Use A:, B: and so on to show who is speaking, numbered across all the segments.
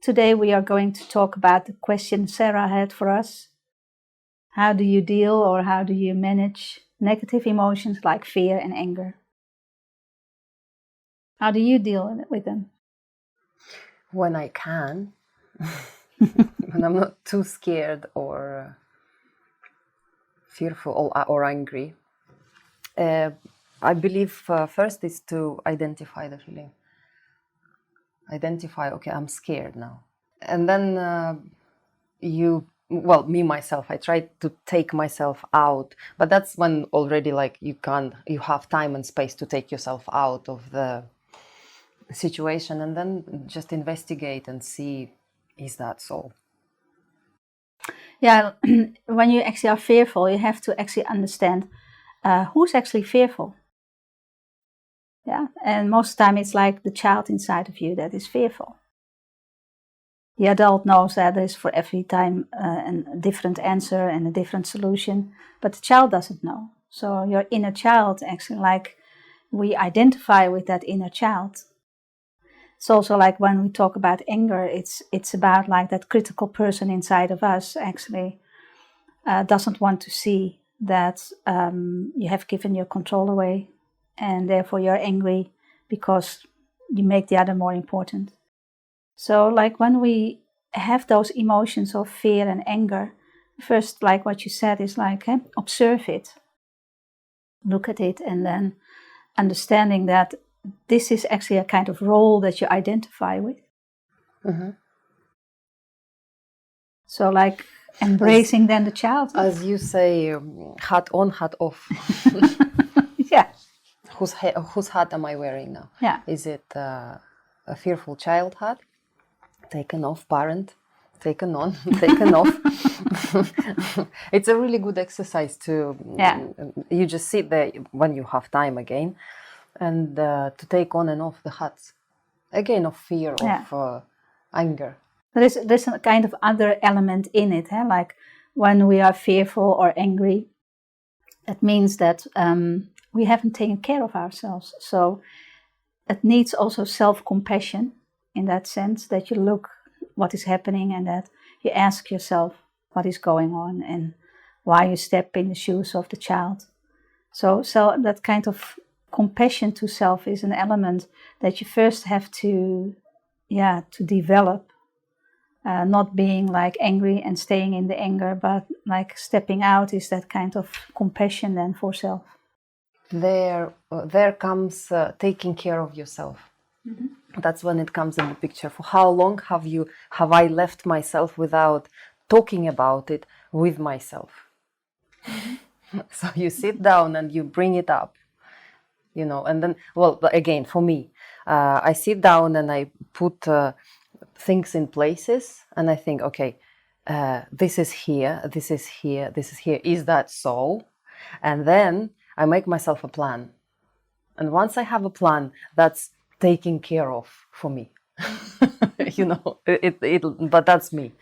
A: today we are going to talk about the question Sarah had for us. How do you deal or how do you manage negative emotions like fear and anger? How do you deal with them?
B: When I can, when I'm not too scared or fearful or angry. I believe first is to identify the feeling. Identify, okay, I'm scared now. And then me, myself, I try to take myself out. But that's when already like you have time and space to take yourself out of the situation and then just investigate and see, is that so?
A: Yeah, when you actually are fearful, you have to actually understand who's actually fearful. Yeah, and most of the time it's like the child inside of you that is fearful. The adult knows that there's for every time a different answer and a different solution, but the child doesn't know. So your inner child, actually, like we identify with that inner child. It's also like when we talk about anger, it's about like that critical person inside of us actually doesn't want to see that you have given your control away, and therefore you're angry because you make the other more important. So like when we have those emotions of fear and anger, first, like what you said, is like observe it, look at it, and then understanding that this is actually a kind of role that you identify with.
B: Mm-hmm.
A: So like embracing then the child.
B: As you say, hat on, hat off.
A: Yeah.
B: Whose hat am I wearing now?
A: Yeah.
B: Is it a fearful child hat? Taken off, parent. Taken on, taken off. It's a really good exercise to.
A: Yeah.
B: You just sit there when you have time again, and to take on and off the hats again of fear, of anger.
A: There's a kind of other element in it, like when we are fearful or angry, that means that we haven't taken care of ourselves. So it needs also self-compassion in that sense, that you look what is happening and that you ask yourself what is going on and why you step in the shoes of the child. So that kind of compassion to self is an element that you first have to develop. Not being like angry and staying in the anger, but like stepping out is that kind of compassion then for self.
B: There comes taking care of yourself. Mm-hmm. That's when it comes in the picture. For how long have I left myself without talking about it with myself? Mm-hmm. So you sit down and you bring it up, and then, again, for me, I sit down and I put things in places and I think, okay, this is here, this is here, this is here. Is that so? And then I make myself a plan. And once I have a plan, that's taken care of for me. But that's me.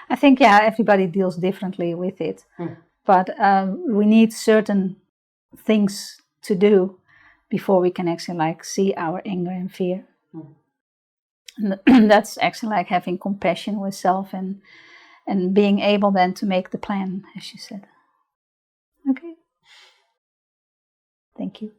A: I think, everybody deals differently with it. But we need certain things to do before we can actually like see our anger and fear. And that's actually like having compassion with self and being able then to make the plan, as you said. Okay. Thank you.